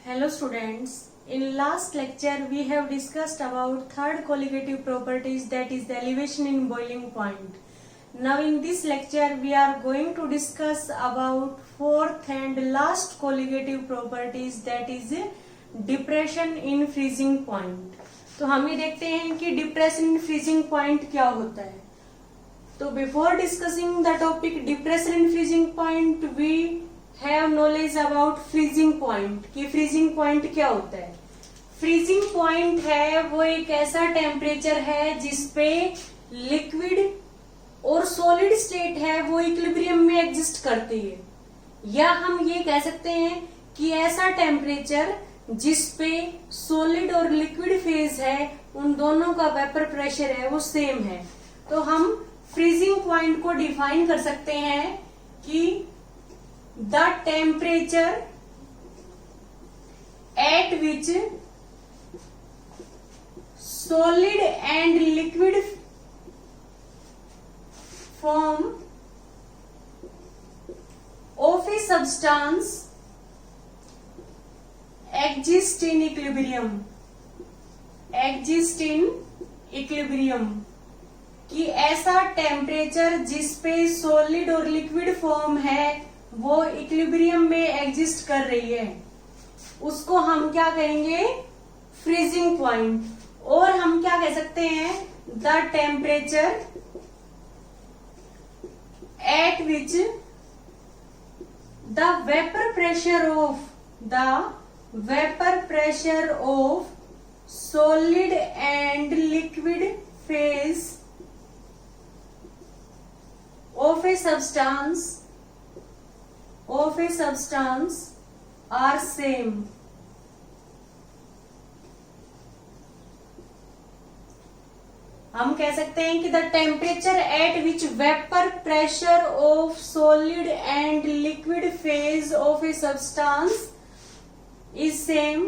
Hello students, in last lecture we have discussed about third colligative properties, that is the elevation in boiling point. Now in this lecture we are going to discuss about fourth and last colligative properties, that is depression in freezing point. तो हम ये देखते हैं कि depression in freezing point क्या होता है. तो before discussing the topic depression in freezing point, we have knowledge about freezing point कि freezing point क्या होता है. freezing point है वो एक ऐसा टेम्परेचर है जिसपे लिक्विड और सॉलिड स्टेट है वो इक्विलिब्रियम में एग्जिस्ट करती है, या हम ये कह सकते हैं कि ऐसा टेम्परेचर जिसपे सॉलिड और लिक्विड फेज है उन दोनों का वेपर प्रेशर है वो सेम है. तो हम फ्रीजिंग पॉइंट को डिफाइन कर सकते हैं कि the temperature at which solid and liquid form of a substance exist in equilibrium. exist in equilibrium कि ऐसा टेम्परेचर जिसपे सॉलिड और लिक्विड फॉर्म है वो इक्विलिब्रियम में एग्जिस्ट कर रही है, उसको हम क्या कहेंगे, फ्रीजिंग पॉइंट. और हम क्या कह सकते हैं, the temperature at which the vapour pressure of solid and liquid phase of a substance are same. हम कह सकते हैं कि the temperature at which vapor pressure of solid and liquid phase of a substance is same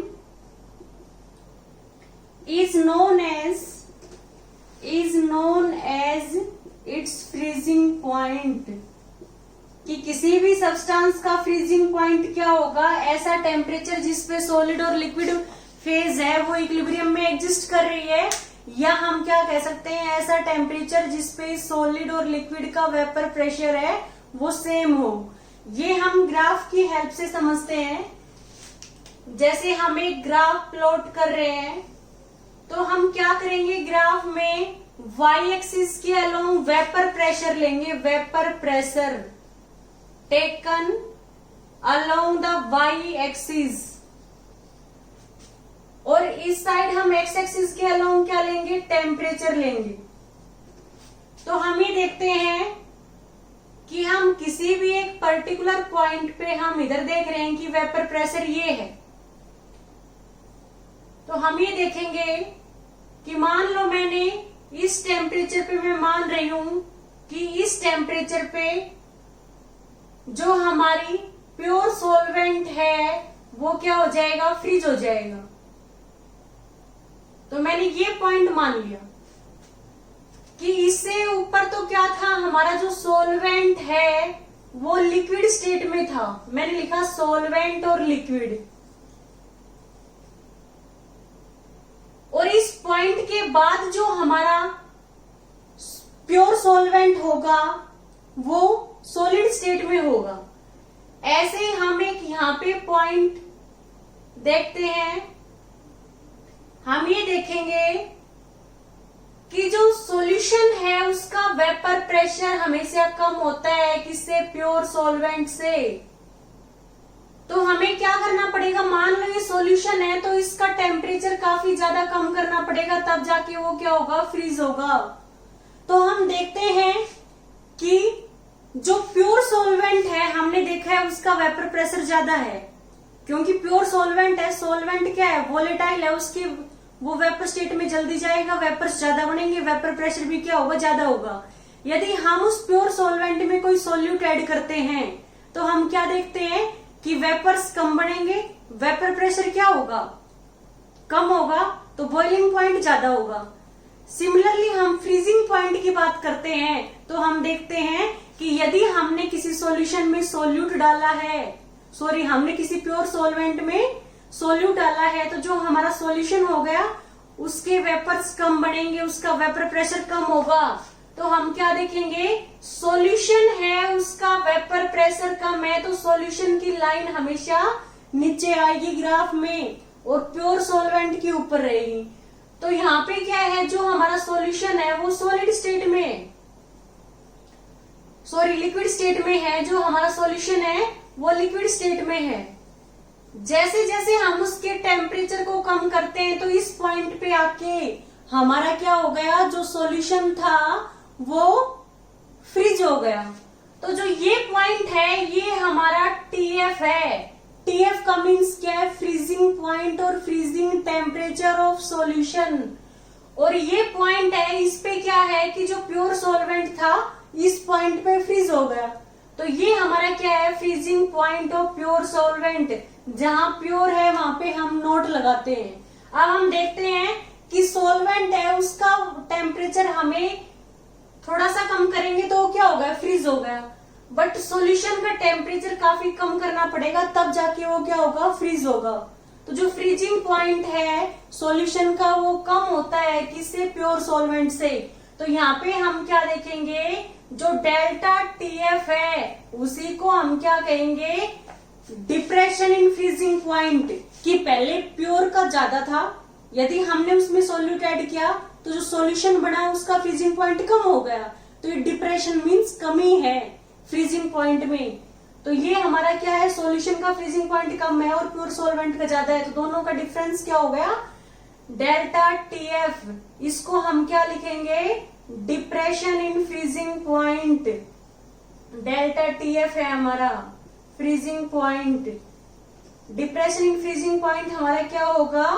is known as its freezing point. कि किसी भी substance का freezing point क्या होगा, ऐसा टेम्परेचर जिसपे सॉलिड और लिक्विड फेज है वो इक्विलिब्रियम में एग्जिस्ट कर रही है, या हम क्या कह सकते हैं, ऐसा टेम्परेचर जिसपे सॉलिड और लिक्विड का वेपर प्रेशर है वो सेम हो. ये हम ग्राफ की हेल्प से समझते हैं. जैसे हम एक ग्राफ प्लॉट कर रहे हैं तो हम क्या करेंगे, ग्राफ में y एक्सिस के अलोंग वेपर प्रेशर लेंगे, vapour pressure taken along the y axis, और इस साइड हम x एक्सिस के अलोंग क्या लेंगे, टेम्परेचर लेंगे. तो हम ये देखते हैं कि हम किसी भी एक पर्टिकुलर पॉइंट पे हम इधर देख रहे हैं कि वेपर प्रेशर ये है, तो हम ये देखेंगे कि मान लो मैंने इस टेम्परेचर पे मैं मान रही हूं कि इस टेम्परेचर पे जो हमारी प्योर सॉल्वेंट है वो क्या हो जाएगा, फ्रीज हो जाएगा. तो मैंने ये पॉइंट मान लिया कि इससे ऊपर तो क्या था, हमारा जो सॉल्वेंट है वो लिक्विड स्टेट में था. मैंने लिखा सॉल्वेंट और लिक्विड, और इस पॉइंट के बाद जो हमारा प्योर सॉल्वेंट होगा वो सॉलिड स्टेट में होगा. ऐसे हम एक यहाँ पे पॉइंट देखते हैं, हम ये देखेंगे कि जो सॉल्यूशन है उसका वेपर प्रेशर हमेशा कम होता है किससे, प्योर सॉल्वेंट से. तो हमें क्या करना पड़ेगा, मान लो ये सॉल्यूशन है तो इसका टेम्परेचर काफी ज्यादा कम करना पड़ेगा, तब जाके वो क्या होगा, फ्रीज होगा. तो हम देखते हैं कि जो प्योर सॉल्वेंट है हमने देखा है उसका वेपर प्रेशर ज्यादा है, क्योंकि प्योर सॉल्वेंट है. सॉल्वेंट क्या है, वोलेटाइल है, उसके वो वेपर स्टेट में जल्दी जाएगा, वेपर्स ज्यादा बनेंगे, वेपर प्रेशर भी क्या होगा, ज्यादा होगा. यदि हम उस प्योर सॉल्वेंट में कोई सोल्यूट ऐड करते हैं तो हम क्या देखते हैं कि वेपर्स कम बनेंगे, वेपर प्रेशर क्या होगा, कम होगा, तो बॉइलिंग पॉइंट ज्यादा होगा. सिमिलरली हम फ्रीजिंग पॉइंट की बात करते हैं तो हम देखते हैं कि यदि हमने किसी सॉल्यूशन में सोल्यूट डाला है, हमने किसी प्योर सॉल्वेंट में सोल्यूट डाला है तो जो हमारा सॉल्यूशन हो गया उसके वेपर्स कम बनेंगे, उसका वेपर प्रेशर कम होगा। तो हम क्या देखेंगे, सॉल्यूशन है उसका वेपर प्रेशर कम है तो सॉल्यूशन की लाइन हमेशा नीचे आएगी ग्राफ में और प्योर सॉल्वेंट के ऊपर रहेगी। तो यहाँ पे क्या है, जो हमारा सॉल्यूशन है वो सॉलिड स्टेट में, सॉरी लिक्विड स्टेट में है, जो हमारा सॉल्यूशन है वो लिक्विड स्टेट में है। जैसे जैसे हम उसके टेम्परेचर को कम करते हैं तो इस पॉइंट पे आके हमारा क्या हो गया, जो सॉल्यूशन था वो फ्रीज हो गया। तो जो ये पॉइंट है ये हमारा टीएफ है। टीएफ का मीन्स क्या है, फ्रीजिंग पॉइंट और फ्रीजिंग टेम्परेचर ऑफ सॉल्यूशन। और ये पॉइंट है, इस पे क्या है कि जो प्योर सॉल्वेंट था इस पॉइंट पे फ्रीज हो गया। तो ये हमारा क्या है, freezing point of pure solvent. जहां प्योर है वहां पे हम नोट लगाते हैं। अब हम देखते हैं कि सॉल्वेंट है उसका टेम्परेचर हमें थोड़ा सा कम करेंगे तो क्या होगा, फ्रीज हो गया। बट सॉल्यूशन का टेम्परेचर काफी कम करना पड़ेगा तब जाके वो क्या होगा, फ्रीज होगा। तो जो फ्रीजिंग पॉइंट है सॉल्यूशन का वो कम होता है किससे, प्योर सॉल्वेंट से। तो यहाँ पे हम क्या देखेंगे, जो डेल्टा टीएफ है उसी को हम क्या कहेंगे, डिप्रेशन इन फ्रीजिंग पॉइंट। कि पहले प्योर का ज्यादा था, यदि हमने उसमें सॉल्यूट ऐड किया तो जो सॉल्यूशन बना उसका फ्रीजिंग पॉइंट कम हो गया। तो ये डिप्रेशन मीन्स कमी है फ्रीजिंग पॉइंट में। तो ये हमारा क्या है, सॉल्यूशन का फ्रीजिंग पॉइंट कम है और प्योर सॉल्वेंट का ज्यादा है। तो दोनों का डिफरेंस क्या हो गया, डेल्टा टीएफ। इसको हम क्या लिखेंगे, depression in freezing point. Delta TF है हमारा freezing point. Depression in freezing point हमारा क्या होगा,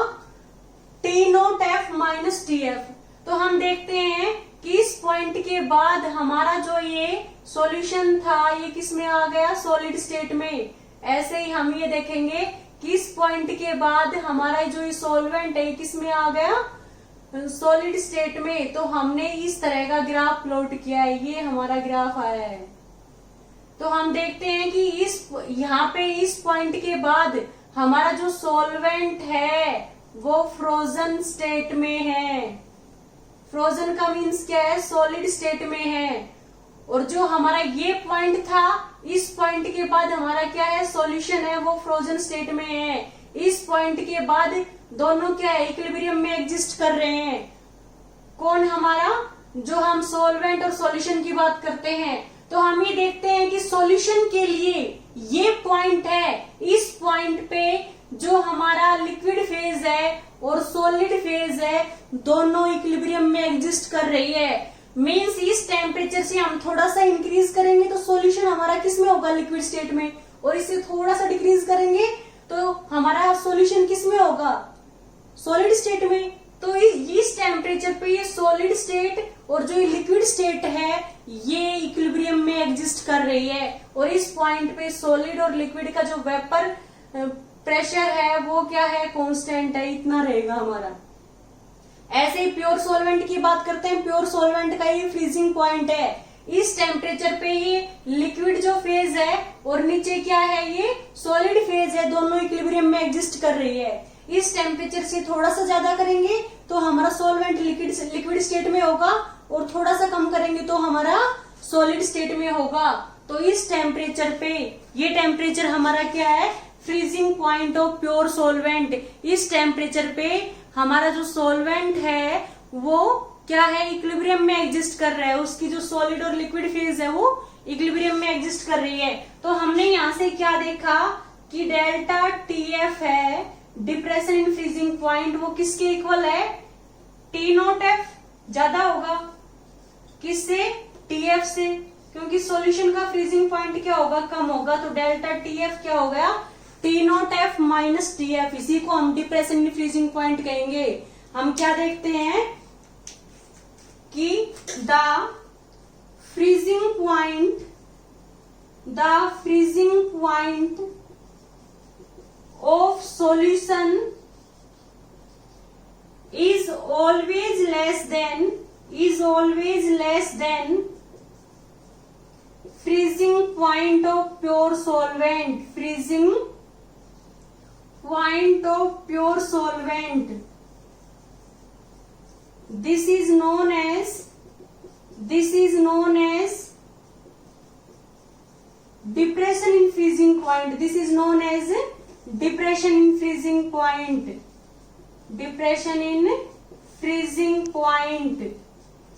T note F minus T F. तो हम देखते हैं कि इस पॉइंट के बाद हमारा जो ये सॉल्यूशन था ये किस में आ गया, सॉलिड स्टेट में। ऐसे ही हम ये देखेंगे कि इस पॉइंट के बाद हमारा जो ये सॉल्वेंट है किस में आ गया, सॉलिड स्टेट में। तो हमने इस तरह का ग्राफ प्लॉट किया है, ये हमारा ग्राफ आया है। तो हम देखते हैं कि इस यहाँ पे इस पॉइंट के बाद हमारा जो सॉल्वेंट है वो फ्रोजन स्टेट में है। फ्रोजन का मीन्स क्या है, सॉलिड स्टेट में है। और जो हमारा ये पॉइंट था इस पॉइंट के बाद हमारा क्या है, सॉल्यूशन है वो फ्रोजन स्टेट में है। इस पॉइंट के बाद दोनों क्या है, इक्विलिब्रियम में एग्जिस्ट कर रहे हैं। कौन, हमारा जो हम सॉल्वेंट और सॉल्यूशन की बात करते हैं। तो हम ये देखते हैं कि सॉल्यूशन के लिए ये पॉइंट है, इस पॉइंट पे जो हमारा लिक्विड फेज है और सॉलिड फेज है दोनों इक्विलिब्रियम में एग्जिस्ट कर रही है। मींस इस टेम्परेचर से हम थोड़ा सा इंक्रीज करेंगे तो सॉल्यूशन हमारा किस में होगा, लिक्विड स्टेट में। और इससे थोड़ा सा डिक्रीज करेंगे तो हमारा सॉल्यूशन किस में होगा, सॉलिड स्टेट में। तो इस टेम्परेचर पे ये सॉलिड स्टेट और जो लिक्विड स्टेट है ये इक्विलिब्रियम में एग्जिस्ट कर रही है। और इस पॉइंट पे सॉलिड और लिक्विड का जो वेपर प्रेशर है वो क्या है, कांस्टेंट है, इतना रहेगा हमारा। ऐसे ही प्योर सॉल्वेंट की बात करते हैं। प्योर सॉल्वेंट का ये फ्रीजिंग पॉइंट है। इस टेम्परेचर पे ये लिक्विड जो फेज है और नीचे क्या है, ये सॉलिड फेज है, दोनों इक्विलिब्रियम में एग्जिस्ट कर रही है। इस टेम्परेचर से थोड़ा सा ज्यादा करेंगे तो हमारा सॉल्वेंट लिक्विड स्टेट में होगा और थोड़ा सा कम करेंगे तो हमारा सॉलिड स्टेट में होगा। तो इस टेम्परेचर पे, ये टेम्परेचर हमारा क्या है, freezing point of pure solvent. इस टेम्परेचर पे हमारा जो सॉल्वेंट है वो क्या है, इक्विलिब्रियम में एग्जिस्ट कर रहा है। उसकी जो सॉलिड और लिक्विड फेज है वो इक्विलिब्रियम में एग्जिस्ट कर रही है। तो हमने यहाँ से क्या देखा कि डेल्टा टीएफ है, डिप्रेशन इन फ्रीजिंग पॉइंट, वो किसके इक्वल है, टी नॉट एफ। ज्यादा होगा किससे, टीएफ से, क्योंकि सॉल्यूशन का फ्रीजिंग पॉइंट क्या होगा, कम होगा। तो डेल्टा टीएफ क्या हो गया, T not F minus T F. इसी को हम डिप्रेशन इन फ्रीजिंग पॉइंट कहेंगे। हम क्या देखते हैं कि the freezing point of solution is always less than freezing point of pure solvent. Freezing point of pure solvent. This is known as depression in freezing point. This is known as depression in freezing point. Depression in freezing point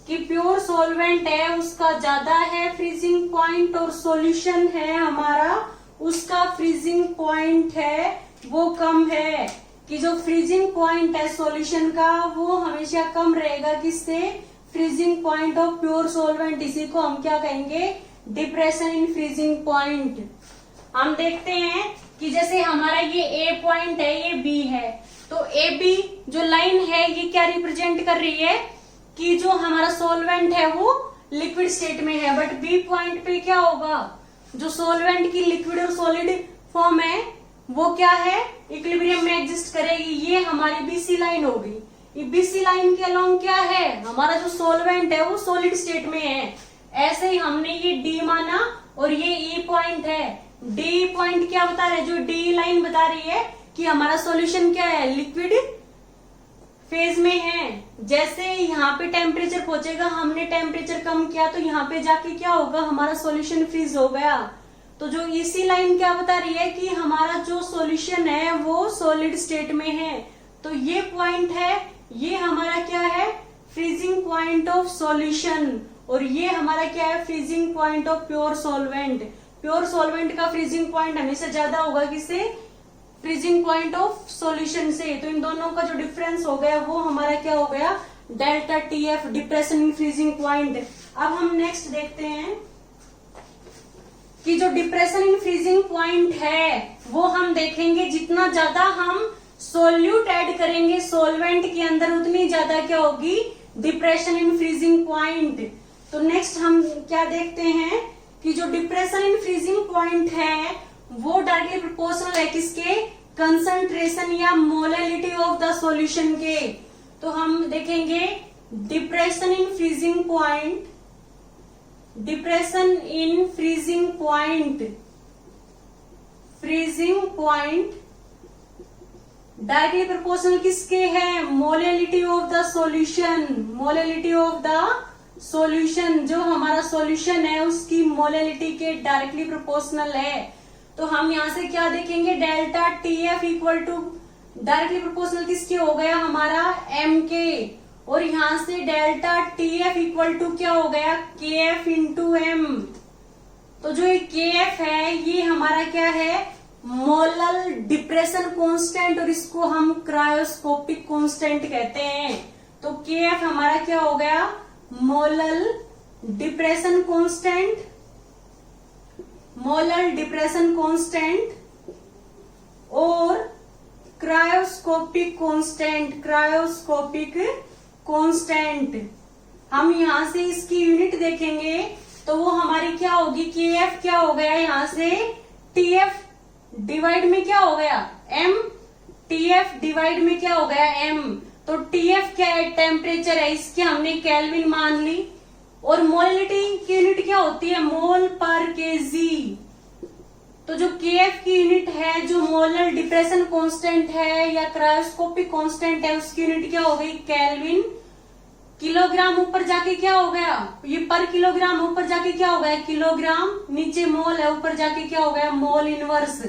कि pure solvent है उसका ज्यादा है freezing point और solution है हमारा उसका freezing point है वो कम है, कि जो फ्रीजिंग पॉइंट है सॉल्यूशन का वो हमेशा कम रहेगा किससे, freezing point of pure solvent. इसी को हम क्या कहेंगे, डिप्रेशन इन फ्रीजिंग पॉइंट। हम देखते हैं कि जैसे हमारा ये ए पॉइंट है ये बी है, तो ए बी जो लाइन है ये क्या रिप्रेजेंट कर रही है कि जो हमारा सॉल्वेंट है वो लिक्विड स्टेट में है, बट बी पॉइंट पे क्या होगा, जो सॉल्वेंट की लिक्विड और सॉलिड फॉर्म है वो क्या है, इक्विलिब्रियम में एग्जिस्ट करेगी। ये हमारी बीसी लाइन होगी। ये बीसी लाइन के अलोंग क्या है, हमारा जो सॉल्वेंट है वो सॉलिड स्टेट में है। ऐसे ही हमने ये डी माना और ये ई पॉइंट है। डी पॉइंट क्या बता रहे, जो डी लाइन बता रही है कि हमारा सॉल्यूशन क्या है, लिक्विड फेज में है। जैसे यहाँ पे टेम्परेचर पहुंचेगा, हमने टेम्परेचर कम किया तो यहाँ पे जाके क्या होगा, हमारा सॉल्यूशन फ्रीज हो गया। तो जो इसी लाइन क्या बता रही है कि हमारा जो सॉल्यूशन है वो सॉलिड स्टेट में है। तो ये पॉइंट है, ये हमारा क्या है, फ्रीजिंग पॉइंट ऑफ सॉल्यूशन, और ये हमारा क्या है, freezing point of pure solvent. Pure solvent का फ्रीजिंग पॉइंट हमेशा ज्यादा होगा किससे, फ्रीजिंग पॉइंट ऑफ सॉल्यूशन से। तो इन दोनों का जो डिफरेंस हो गया वो हमारा क्या हो गया, delta T F, depression in freezing point. अब हम नेक्स्ट देखते हैं कि जो डिप्रेशन इन फ्रीजिंग पॉइंट है वो हम देखेंगे जितना ज्यादा हम सोल्यूट ऐड करेंगे सॉल्वेंट के अंदर उतनी ज्यादा क्या होगी, डिप्रेशन इन फ्रीजिंग पॉइंट। तो नेक्स्ट हम क्या देखते हैं कि जो डिप्रेशन इन फ्रीजिंग पॉइंट है वो डायरेक्टली प्रोपोर्शनल है किसके, कंसंट्रेशन या मोलैलिटी ऑफ द सॉल्यूशन के। तो हम देखेंगे depression in freezing point, depression in freezing point, freezing point directly proportional किसके है, molality of the solution, molality of the solution. जो हमारा सॉल्यूशन है उसकी मोलैलिटी के डायरेक्टली प्रोपोर्शनल है। तो हम यहां से क्या देखेंगे, delta T F equal to directly proportional किसके हो गया, हमारा एम के, और यहां से delta T F equal to क्या हो गया, के एफ इंटू एम। तो जो ये के एफ है ये हमारा क्या है, मोलल डिप्रेशन कांस्टेंट, और इसको हम क्रायोस्कोपिक कांस्टेंट कहते हैं। तो के एफ हमारा क्या हो गया, molal depression constant, molar depression constant, और क्रायोस्कोपिक कांस्टेंट, क्रायोस्कोपिक कांस्टेंट। हम यहां से इसकी यूनिट देखेंगे तो वो हमारी क्या होगी, के एफ क्या हो गया, यहां से टी एफ डिवाइड में क्या हो गया, एम, टी एफ डिवाइड में क्या हो गया, एम। तो टी एफ क्या है, टेम्परेचर है, इसके हमने केल्विन मान ली, और मोलैलिटी की यूनिट क्या होती है, मोल पर केजी। तो जो के एफ की यूनिट है, जो मोलर डिप्रेशन कांस्टेंट है या क्रायोस्कोपिक कांस्टेंट है, उसकी यूनिट क्या हो गई, केल्विन। किलोग्राम ऊपर जाके क्या हो गया, ये पर किलोग्राम, ऊपर जाके क्या हो गया, किलोग्राम, नीचे मोल है, ऊपर जाके क्या हो गया, मोल इनवर्स।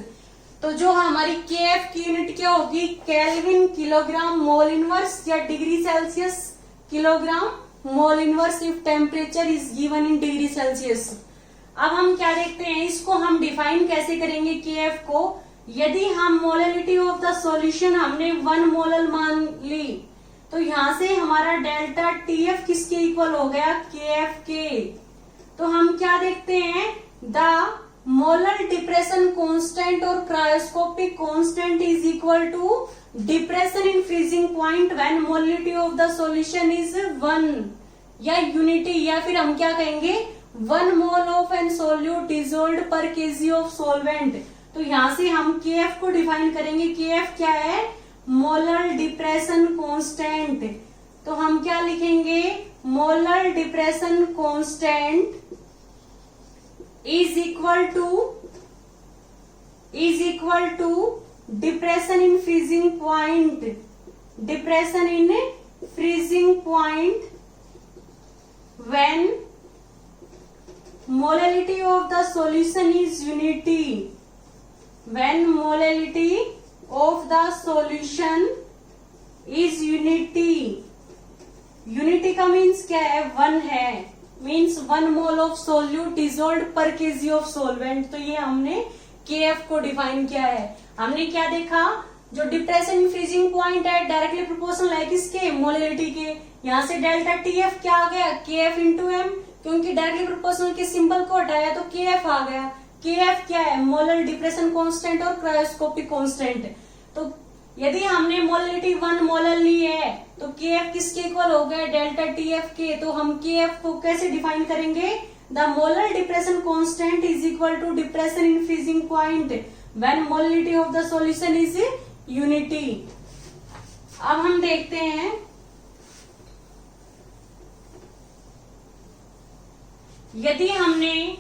तो जो हमारी के एफ की यूनिट क्या होगी, केल्विन किलोग्राम मोल इनवर्स, या degree Celsius kilogram mole inverse if temperature is given in degree Celsius. अब हम क्या देखते हैं, इसको हम डिफाइन कैसे करेंगे के एफ को। यदि हम मोलैलिटी ऑफ द सॉल्यूशन हमने 1 मोलल मान ली, तो यहां से हमारा डेल्टा टी एफ किसके इक्वल हो गया, के एफ के। तो हम क्या देखते हैं, द मोलर डिप्रेशन कांस्टेंट और cryoscopic constant is equal to depression in freezing point when molality of the solution is 1, या यूनिटी, या फिर हम क्या कहेंगे, 1 mole of an solute dissolved पर केजी ऑफ सॉल्वेंट। तो यहां से हम के एफ को डिफाइन करेंगे। के एफ क्या है, मोलर डिप्रेशन कांस्टेंट। तो हम क्या लिखेंगे, molar depression constant is equal to depression in freezing point, depression in freezing point when molality of the solution is unity, when molality of the solution is unity, unity का means क्या है, one है, means 1 mole of solute dissolve पर kg of solvent. तो ये हमने KF को define किया है। हमने क्या देखा, जो डिप्रेशन फ्रीजिंग पॉइंट है डायरेक्टली प्रोपोर्शनल है किसके, मोलैलिटी के। यहाँ से डेल्टा TF क्या आ गया, KF इंटू एम, क्योंकि डायरेक्टली प्रोपोर्शनल के सिंबल को हटाया तो KF आ गया। KF क्या है, मोलर डिप्रेशन कांस्टेंट और क्रायोस्कोपिक कांस्टेंट। तो यदि हमने मोलैलिटी 1 मोलर ली है तो KF किसके इक्वल हो गया, डेल्टा TF के। तो हम KF को कैसे डिफाइन करेंगे, the molar depression constant is equal to depression in freezing point when molality of the solution is unity. अब हम देखते हैं, यदि हमने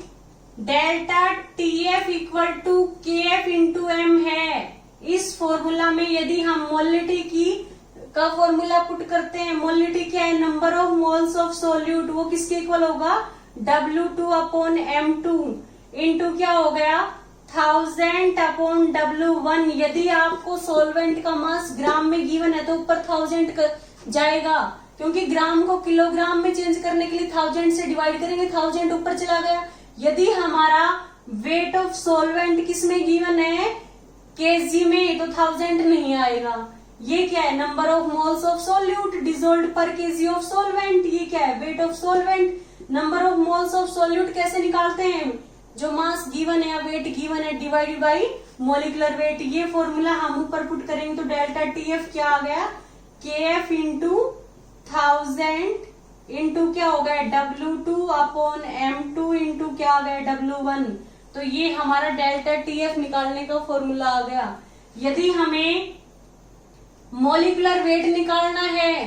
delta TF equal to KF into M है, इस फॉर्मूला में यदि हम मोलैलिटी की का फॉर्मूला पुट करते हैं, मोलैलिटी क्या है, number of moles of solute, वो किसके इक्वल होगा, W2 अपॉन M2 इंटू क्या हो गया, 1000 अपॉन W1। यदि आपको सोलवेंट का मास ग्राम में गिवन है तो ऊपर 1000 जाएगा, क्योंकि ग्राम को किलोग्राम में चेंज करने के लिए 1000 से डिवाइड करेंगे, 1000 ऊपर चला गया। यदि हमारा वेट ऑफ सोलवेंट किस में गिवन है, केजी में, तो 1000 नहीं आएगा। ये क्या है, number of moles of solute dissolved पर केजी ऑफ सोलवेंट। ये क्या है, weight of solvent. Number of moles of solute कैसे निकालते हैं, जो मास गिवन है या वेट गिवन है डिवाइडेड बाई मोलिकुलर वेट। ये फॉर्मूला हम ऊपर पुट करेंगे तो डेल्टा TF क्या आ गया, KF इंटू 1000 इंटू क्या हो गया, W2 अपॉन M2 इंटू क्या आ गया, W1। तो ये हमारा डेल्टा TF निकालने का फॉर्मूला आ गया। यदि हमें मोलिकुलर वेट निकालना है,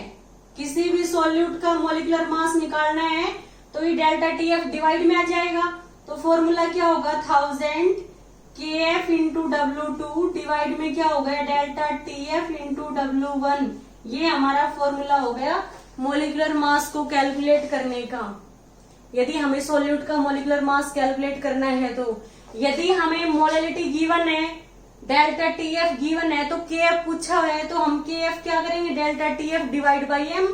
किसी भी सॉल्यूट का मोलिकुलर मास निकालना है, तो ये डेल्टा TF डिवाइड में आ जाएगा। तो फॉर्मूला क्या होगा, 1000 KF इंटू W2 डिवाइड में क्या हो गया, डेल्टा TF इंटू W1। ये हमारा फॉर्मूला हो गया मोलिकुलर मास को कैलकुलेट करने का। यदि हमें सॉल्यूट का मोलिकुलर मास कैलकुलेट करना है, तो यदि हमें मोलैलिटी गिवन है, डेल्टा TF गिवन है, तो KF पूछा है, तो हम KF क्या करेंगे, delta TF divide by M।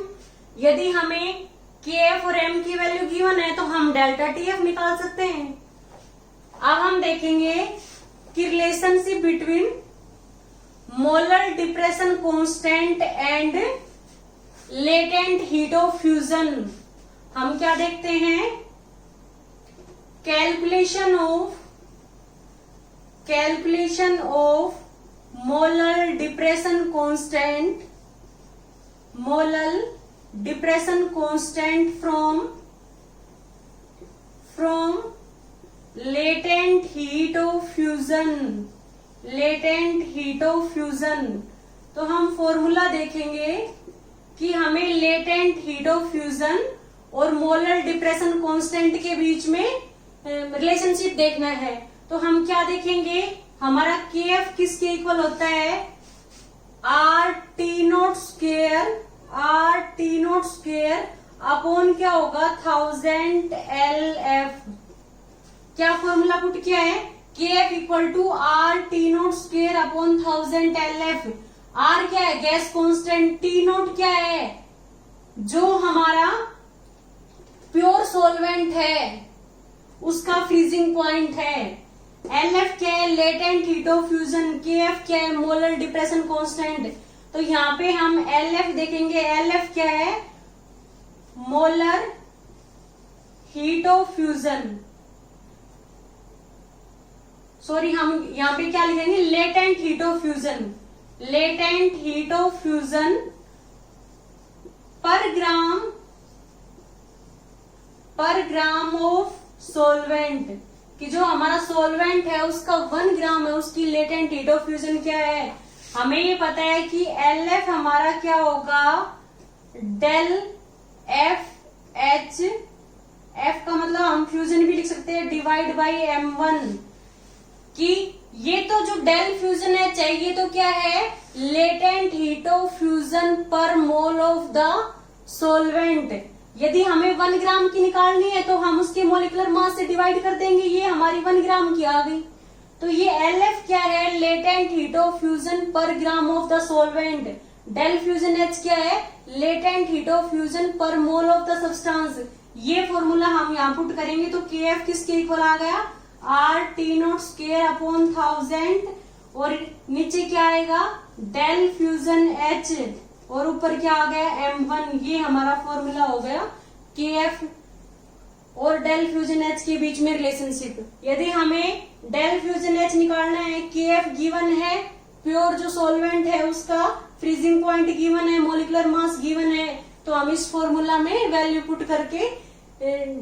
यदि हमें KF और M की वैल्यू गिवन है तो हम डेल्टा TF निकाल सकते हैं। अब हम देखेंगे कि relationship between molar depression constant and latent heat of fusion. हम क्या देखते हैं, calculation of molar depression constant, molar depression constant from latent heat of fusion, latent heat of fusion. तो हम फॉर्मूला देखेंगे कि हमें लेटेंट हीट ऑफ फ्यूजन और मोलर डिप्रेशन कांस्टेंट के बीच में रिलेशनशिप देखना है। तो हम क्या देखेंगे, हमारा KF किसके इक्वल होता है, RT0 स्क्वायर अपॉन क्या होगा, 1000 LF। क्या फॉर्मूला पुट किया है, KF equal to RT0 square upon 1000 LF। R क्या है, गैस कांस्टेंट। T0 क्या है, जो हमारा प्योर सॉल्वेंट है उसका फ्रीजिंग पॉइंट है। LF क्या है, latent heat of fusion. KF क्या है, मोलर डिप्रेशन कांस्टेंट। तो यहाँ पे हम LF देखेंगे, LF क्या है, molar heat of fusion. Sorry, हम यहाँ पे क्या लिखेंगे, latent heat of fusion. Latent heat of fusion पर ग्राम ऑफ सोलवेंट, कि जो हमारा सोलवेंट है उसका 1 ग्राम है, उसकी लेटेंट हीट ऑफ फ्यूजन क्या है। हमें ये पता है कि LF हमारा क्या होगा, डेल FH, F का मतलब हम फ्यूजन भी लिख सकते हैं, डिवाइड बाई M1, कि ये तो जो डेल फ्यूजन एच है ये तो क्या है, लेटेंट हीट ऑफ फ्यूजन पर मोल ऑफ द सोलवेंट। यदि हमें 1 ग्राम की निकालनी है तो हम उसके मोलिकुलर मास से डिवाइड कर देंगे, ये हमारी 1 ग्राम की आ गई। तो ये LF क्या है, लेटेंट हीट ऑफ फ्यूजन पर gram of the solvent. Del fusion H क्या है, लेटेंट हीट ऑफ फ्यूजन पर मोल ऑफ द सब्सटेंस। ये फॉर्मूला हम यहाँ पुट करेंगे तो KF किसके इक्वल आ गया, RT0 स्क्वायर अपॉन 1000 और नीचे क्या आएगा, डेल फ्यूजन H और ऊपर क्या आ गया M1। ये हमारा फॉर्मूला हो गया KF और डेल फ्यूजन H के बीच में रिलेशनशिप। यदि हमें डेल फ्यूजन H निकालना है, KF गिवन है, प्योर जो सॉल्वेंट है उसका फ्रीजिंग पॉइंट गिवन है, मोलिकुलर मास गिवन है, तो हम इस फॉर्मूला में वैल्यू पुट करके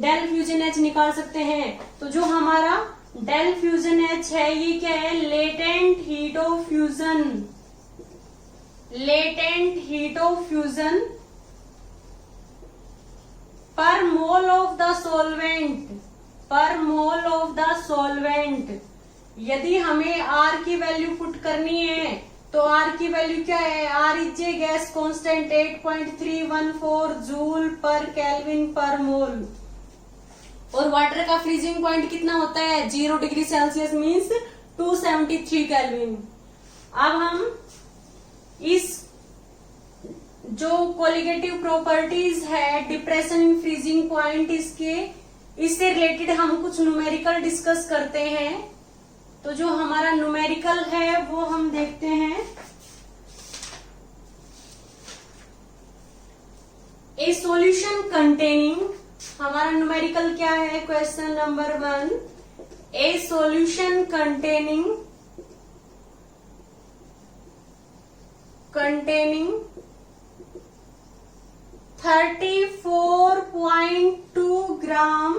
डेल फ्यूजन H निकाल सकते हैं। तो जो हमारा डेल फ्यूजन H है ये क्या है, latent heat of fusion, latent heat of fusion पर मोल ऑफ द सॉल्वेंट, पर मोल ऑफ द सॉल्वेंट। यदि हमें R की वैल्यू पुट करनी है तो R की वैल्यू क्या है, R is a gas constant 8.314 joule पर केल्विन पर मोल। और वाटर का फ्रीजिंग पॉइंट कितना होता है, 0 डिग्री सेल्सियस मीन्स 273 केल्विन। अब हम इस जो कोलिगेटिव प्रॉपर्टीज है, डिप्रेशन इन फ्रीजिंग पॉइंट, इससे रिलेटेड हम कुछ न्यूमेरिकल डिस्कस करते हैं। तो जो हमारा न्यूमेरिकल है वो हम देखते हैं। ए सॉल्यूशन कंटेनिंग, हमारा न्यूमेरिकल क्या है, question number 1, A solution containing 34.2 gram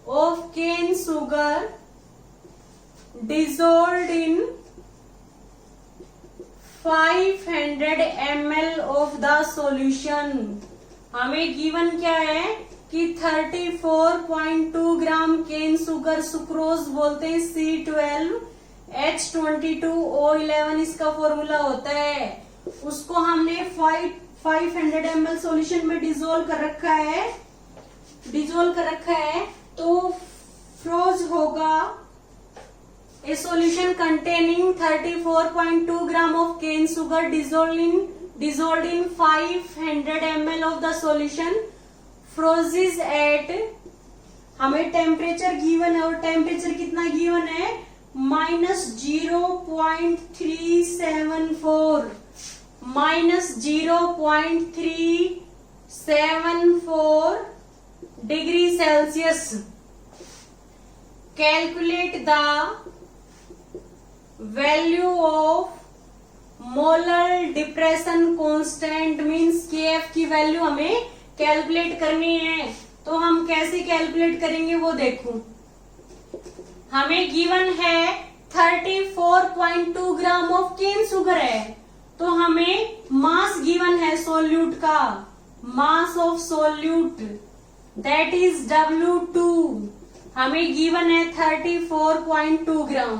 of cane sugar dissolved in 500 ml of the solution। हमें गिवन क्या है कि 34.2 ग्राम केन सुगर, सुक्रोज बोलते हैं, C12H22O11 इसका फॉर्मूला होता है। उसको हमने 500 ml सॉल्यूशन में डिजोल्व कर रखा है, तो फ्रोज होगा a solution containing 34.2 gram of cane sugar dissolved in 500 ml of the solution freezes at, हमें टेम्परेचर गिवन है और टेम्परेचर कितना गिवन है, -0.374 degree Celsius. Calculate the value of molar depression constant, means KF की value हमें calculate करनी है। तो हम कैसे कैलकुलेट करेंगे वो देखो। हमें गिवन है 34.2 ग्राम ऑफ केन सुगर है, तो हमें मास गिवन है सॉल्यूट का, mass of solute that is W2, हमें गिवन है 34.2 ग्राम।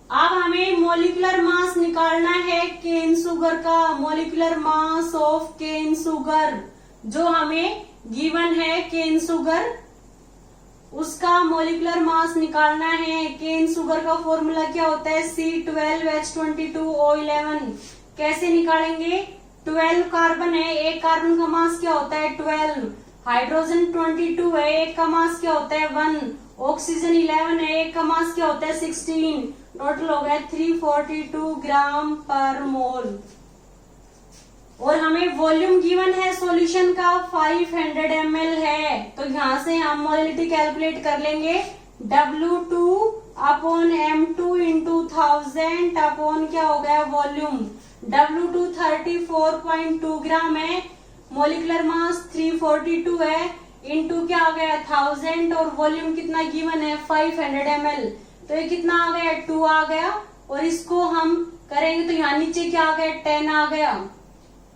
अब हमें मोलिकुलर मास निकालना है केन सुगर का, molecular mass of cane sugar जो हमें गिवन है केन सुगर, उसका मोलिकुलर मास निकालना है। केन सुगर का फॉर्मूला क्या होता है, C12H22O11। कैसे निकालेंगे, 12 कार्बन है, एक कार्बन का मास क्या होता है 12, हाइड्रोजन 22 है, एक का मास क्या होता है 1, ऑक्सीजन 11 है, एक का मास क्या होता है 16, टोटल हो गया 342 ग्राम पर मोल। और हमें वॉल्यूम गिवन है सॉल्यूशन का 500 ml है, तो यहां से हम मोलिटी कैलकुलेट कर लेंगे, W2 upon M2 into 1000 upon क्या हो गया वॉल्यूम। W2 34.2 ग्राम है, मोलिकुलर मास 342 है, इंटू क्या आ गया 1000 और वॉल्यूम कितना गिवन है 500 ml, तो ये कितना आ गया 2 आ गया। और इसको हम करेंगे तो यहाँ नीचे क्या आ गया 10 आ गया,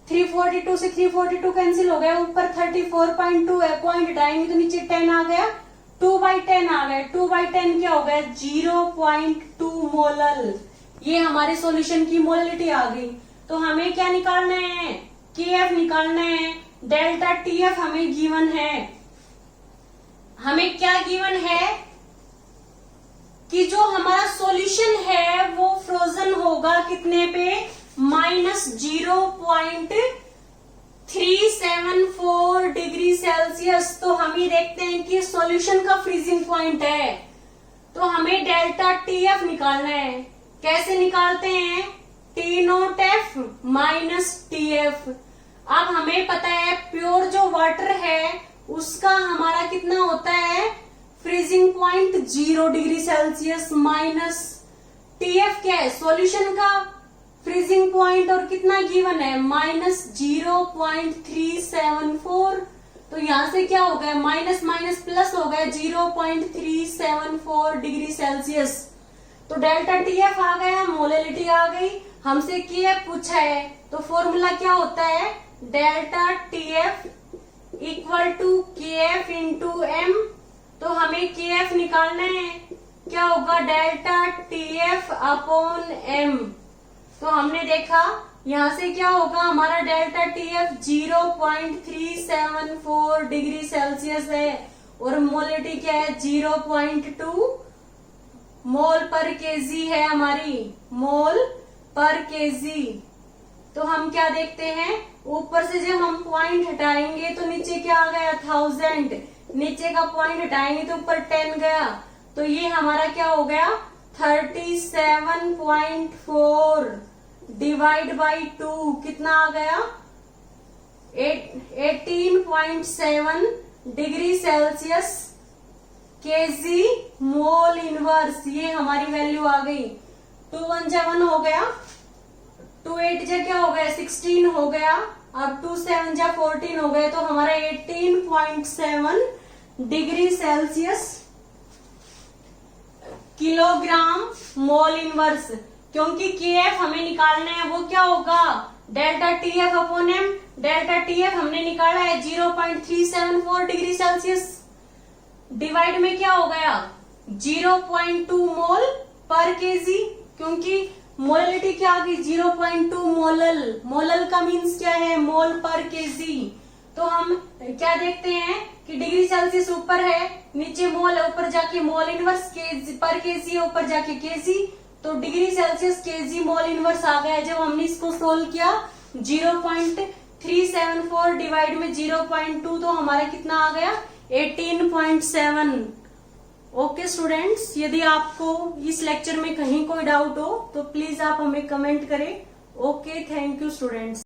342 से 342 कैंसिल हो गया, ऊपर 34.2 है, पॉइंट हटाएंगे तो नीचे 10 आ गया, 2/10 आ गया। 2/10 क्या हो गया? 0.2 मोलल। ये हमारे सॉल्यूशन की मोललिटी आ गई। तो हमें क्या निकालना है? KF निकालना है। डेल्टा TF हमें गिवन है। हमें क्या गिवन है कि जो हमारा सॉल्यूशन है वो फ्रोजन होगा कितने पे? -0.374 डिग्री सेल्सियस। तो हम ये देखते हैं कि सॉल्यूशन का फ्रीजिंग पॉइंट है, तो हमें डेल्टा TF निकालना है। कैसे निकालते हैं? T0F minus TF। अब हमें पता है प्योर जो वाटर है उसका हमारा कितना होता है? Freezing point 0 degree Celsius minus TF क्या है? सॉल्यूशन का फ्रीजिंग पॉइंट और कितना गिवन है? -0.374। तो यहां से क्या हो गया? माइनस माइनस प्लस हो गया, 0.374 डिग्री सेल्सियस। तो डेल्टा TF आ गया, मोललिटी आ गई। हमसे KF पूछा है, तो फॉर्मूला क्या होता है? Delta TF equal to KF into M। तो हमें KF निकालना है, क्या होगा? Delta TF upon M। तो हमने देखा यहां से क्या होगा? हमारा डेल्टा TF 0.374 डिग्री सेल्सियस है और मोललिटी क्या है? 0.2 मोल पर केजी है हमारी, मोल पर केजी। तो हम क्या देखते हैं? ऊपर से जब हम पॉइंट हटाएंगे तो नीचे क्या आ गया? 1000। नीचे का पॉइंट हटाएंगे तो ऊपर 10 गया। तो ये हमारा क्या हो गया? 37.4 डिवाइड बाई 2 कितना आ गया? 18.7 degree Celsius kg mole inverse. ये हमारी वैल्यू आ गई। 2 1 जा 1 हो गया, 2 8 जा क्या हो गया? 16 हो गया। अब 2 7 जा 14 हो गए। तो हमारा 18.7 degree Celsius kilogram mole inverse. क्योंकि KF हमें निकालना है, वो क्या होगा? Delta TF upon M। Delta TF हमने निकाला है 0.374 डिग्री सेल्सियस, डिवाइड में क्या हो गया? 0.2 मोल पर केजी। क्योंकि मोललिटी क्या आ गई? 0.2 मोलल। मोलल का मीन्स क्या है? मोल पर केजी। तो हम क्या देखते हैं कि डिग्री सेल्सियस ऊपर है, नीचे मोल, ऊपर जाके मोल इनवर्स, केजी पर केजी, ऊपर जाके केजी। तो degree Celsius kg mole inverse आ गया। जब हमने इसको सोल्व किया 0.374 डिवाइड में 0.2 तो हमारा कितना आ गया? 18.7। ओके स्टूडेंट्स, यदि आपको इस लेक्चर में कहीं कोई डाउट हो तो प्लीज आप हमें कमेंट करें। Okay, thank you students.